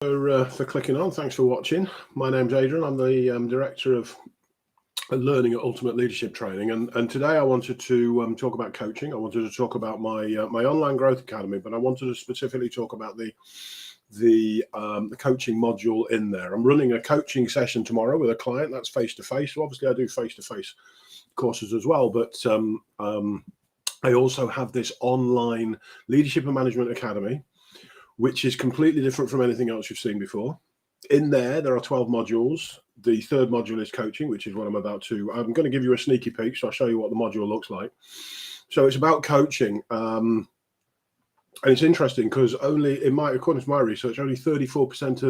For clicking on. Thanks for watching. My name's Adrian. I'm the Director of Learning at Ultimate Leadership Training, and today I wanted to talk about coaching. I wanted to talk about my my online growth academy, but I wanted to specifically talk about the coaching module in there. I'm running a coaching session tomorrow with a client. That's face-to-face. So obviously I do face-to-face courses as well, but I also have this online leadership and management academy, which is completely different from anything else you've seen before. In there are 12 modules. The third module is coaching, which is what I'm going to give you a sneaky peek, so I'll show you what the module looks like. So it's about coaching. And it's interesting because according to my research, only 34%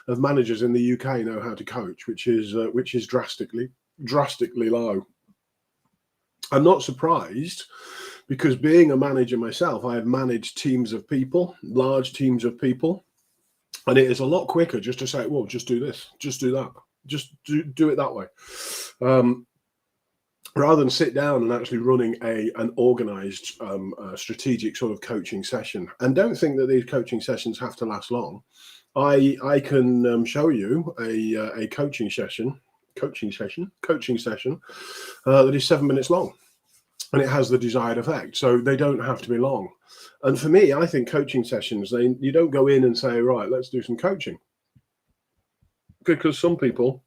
of managers in the UK know how to coach, which is drastically low. I'm not surprised, because being a manager myself, I have managed teams of people, large teams of people, and it is a lot quicker just to say, well, just do this, just do that, just do it that way, rather than sit down and actually running an organized strategic sort of coaching session. And don't think that these coaching sessions have to last long. I can show you a coaching session that is 7 minutes long, and it has the desired effect. So they don't have to be long. And for me, I think coaching sessions, you don't go in and say, right, let's do some coaching, because some people,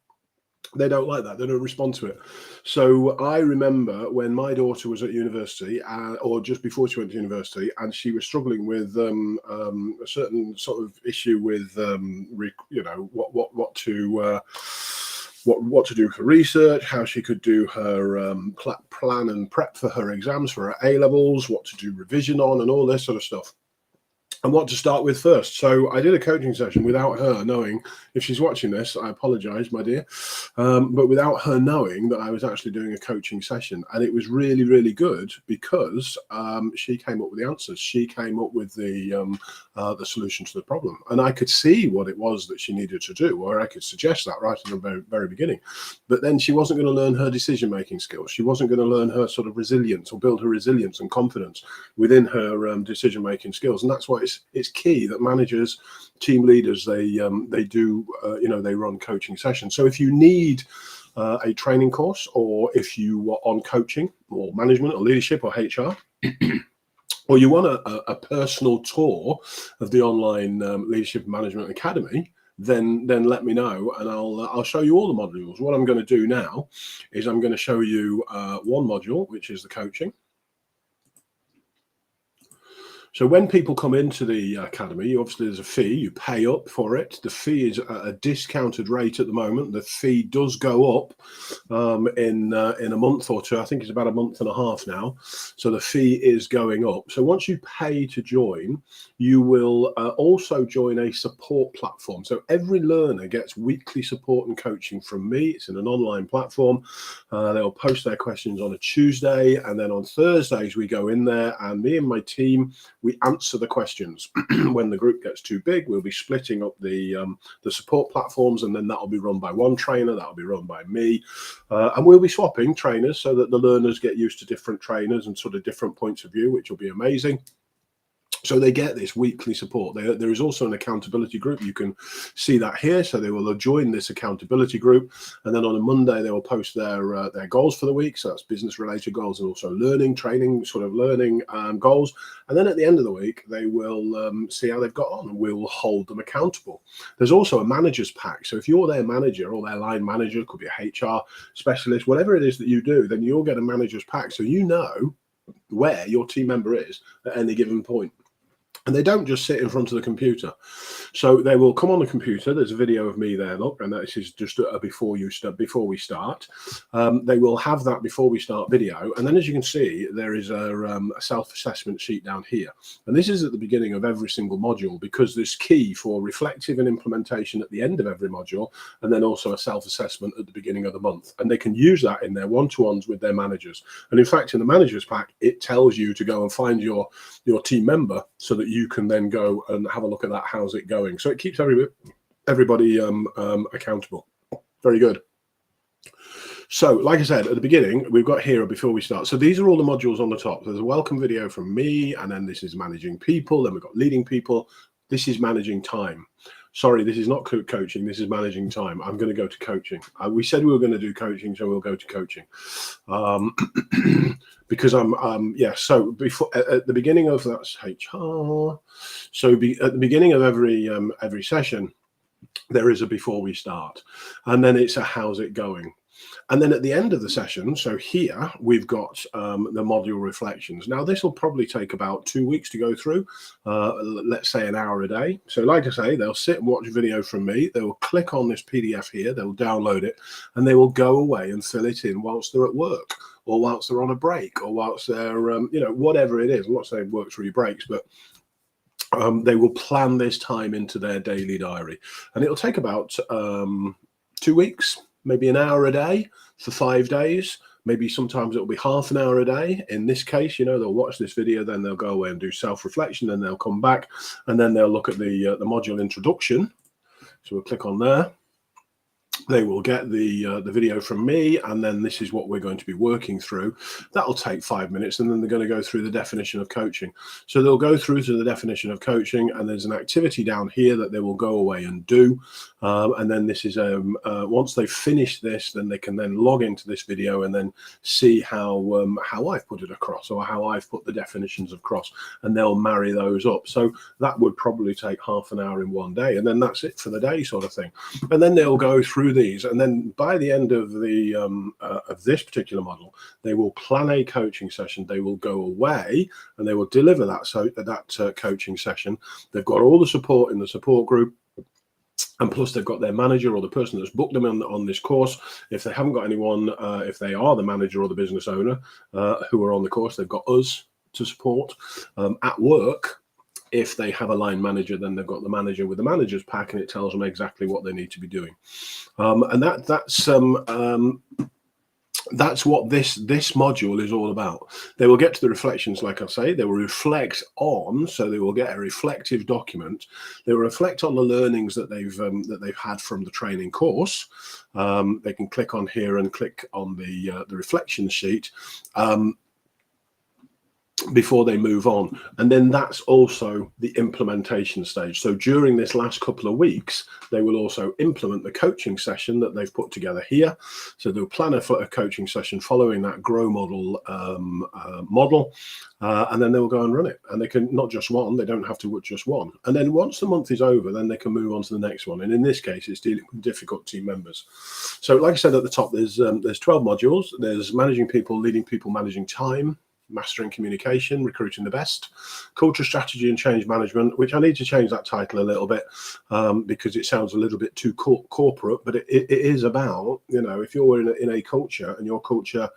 they don't like that. They don't respond to it. So I remember when my daughter was at university, or just before she went to university, and she was struggling with a certain sort of issue with, what to do for research, how she could do her plan and prep for her exams for her A-levels, what to do revision on, and all this sort of stuff, and what to start with first. So I did a coaching session without her knowing. If she's watching this, I apologize, my dear, but without her knowing that I was actually doing a coaching session. And it was really, really good, because she came up with the answers. She came up with the solution to the problem, and I could see what it was that she needed to do, or I could suggest that right at the very, very beginning. But then she wasn't going to learn her decision-making skills. She wasn't going to learn her sort of resilience, or build her resilience and confidence within her decision-making skills. And that's why it's key that managers, team leaders, they run coaching sessions. So if you need a training course, or if you are on coaching or management or leadership or HR, or you want a personal tour of the online leadership and management academy, then let me know, and I'll show you all the modules. What I'm going to do now is I'm going to show you one module, which is the coaching. So when people come into the academy, obviously there's a fee. You pay up for it. The fee is at a discounted rate at the moment. The fee does go up in a month or two. I think it's about a month and a half now. So the fee is going up. So once you pay to join, you will also join a support platform. So every learner gets weekly support and coaching from me. It's in an online platform. They'll post their questions on a Tuesday, and then on Thursdays we go in there, and me and my team, we answer the questions. When the group gets too big, we'll be splitting up the support platforms, and then that'll be run by one trainer, that'll be run by me, and we'll be swapping trainers so that the learners get used to different trainers and sort of different points of view, which will be amazing. So they get this weekly support. There is also an accountability group. You can see that here. So they will join this accountability group, and then on a Monday they will post their goals for the week. So that's business-related goals, and also training goals. And then at the end of the week, they will see how they've got on, and we will hold them accountable. There's also a manager's pack. So if you're their manager or their line manager, could be a HR specialist, whatever it is that you do, then you'll get a manager's pack, so you know where your team member is at any given point. And they don't just sit in front of the computer. So they will come on the computer. There's a video of me there, look, and this is just before we start. They will have that before we start video. And then, as you can see, there is a self-assessment sheet down here. And this is at the beginning of every single module, because there's key for reflective and implementation at the end of every module, and then also a self-assessment at the beginning of the month. And they can use that in their one-to-ones with their managers. And in fact, in the manager's pack, it tells you to go and find your team member, so that you can then go and have a look at that. How's it going? So it keeps everybody accountable. Very good. So, like I said, at the beginning, we've got here before we start. So these are all the modules on the top. There's a welcome video from me, and then this is managing people. Then we've got leading people. This is managing time. sorry, this is not coaching, this is managing time. I'm going to go to coaching. We said we were going to do coaching, so we'll go to coaching. Because so before, at the beginning of, that's HR. So at the beginning of every session, there is a before we start, and then it's a how's it going. And then at the end of the session, so here we've got the module reflections. Now, this will probably take about 2 weeks to go through, let's say an hour a day. So like I say, they'll sit and watch a video from me. They will click on this PDF here, they'll download it, and they will go away and fill it in whilst they're at work, or whilst they're on a break, or whilst they're, whatever it is. I'm not saying work through breaks, but they will plan this time into their daily diary. And it'll take about 2 weeks, maybe an hour a day for 5 days. Maybe sometimes it'll be half an hour a day. In this case, they'll watch this video, then they'll go away and do self-reflection, then they'll come back, and then they'll look at the module introduction. So we'll click on there. They will get the video from me, and then this is what we're going to be working through. That'll take 5 minutes, and then they're going to go through the definition of coaching. So they'll go through to the definition of coaching, and there's an activity down here that they will go away and do. And then this is once they've finished this, then they can then log into this video and then see how I've put it across, or how I've put the definitions across, and they'll marry those up. So that would probably take half an hour in one day, and then that's it for the day, sort of thing. And then they'll go through these, and then by the end of the of this particular model, they will plan a coaching session. They will go away and they will deliver that coaching session. They've got all the support in the support group, and plus they've got their manager or the person that's booked them on this course. If they haven't got anyone, if they are the manager or the business owner who are on the course, they've got us to support. At work, if they have a line manager, then they've got the manager with the manager's pack, and it tells them exactly what they need to be doing. And that's what this module is all about. They will get to the reflections, like I say. They will reflect on, so they will get a reflective document. They will reflect on the learnings that they've had from the training course. They can click on here and click on the reflection sheet before they move on. And then that's also the implementation stage. So during this last couple of weeks, they will also implement the coaching session that they've put together here. So they'll plan a coaching session following that grow model and then they'll go and run it. And they can, not just one, they don't have to just one. And then once the month is over, then they can move on to the next one. And in this case, it's dealing with difficult team members. So like I said at the top, there's 12 modules. There's managing people, leading people, managing time, mastering communication, recruiting the best, culture, strategy and change management, which I need to change that title a little bit because it sounds a little bit too corporate, but it is about, if you're in a culture and your culture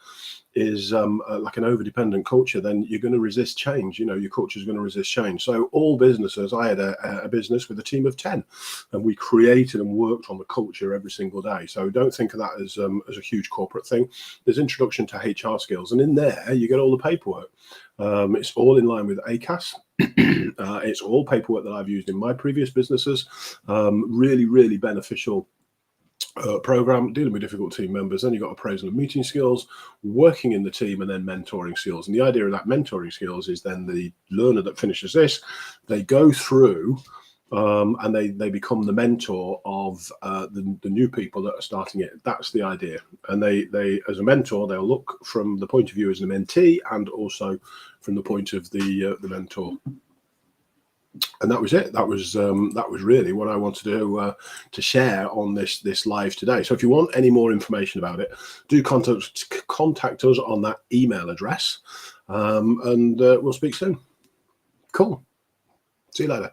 is like an over-dependent culture, then you're going to resist change. Your culture is going to resist change. So all businesses, I had a business with a team of 10, and we created and worked on the culture every single day. So don't think of that as a huge corporate thing. There's introduction to HR skills, and in there you get all the paperwork. It's all in line with ACAS. It's all paperwork that I've used in my previous businesses. Really, really beneficial program, dealing with difficult team members. Then you've got appraisal and meeting skills, working in the team, and then mentoring skills. And the idea of that mentoring skills is then the learner that finishes this, they go through and they become the mentor of the new people that are starting it. That's the idea. And they as a mentor, they'll look from the point of view as a mentee and also from the point of the mentor. And that was it. That was really what I wanted to share on this live today. So if you want any more information about it, do contact us on that email address, and we'll speak soon. Cool. See you later.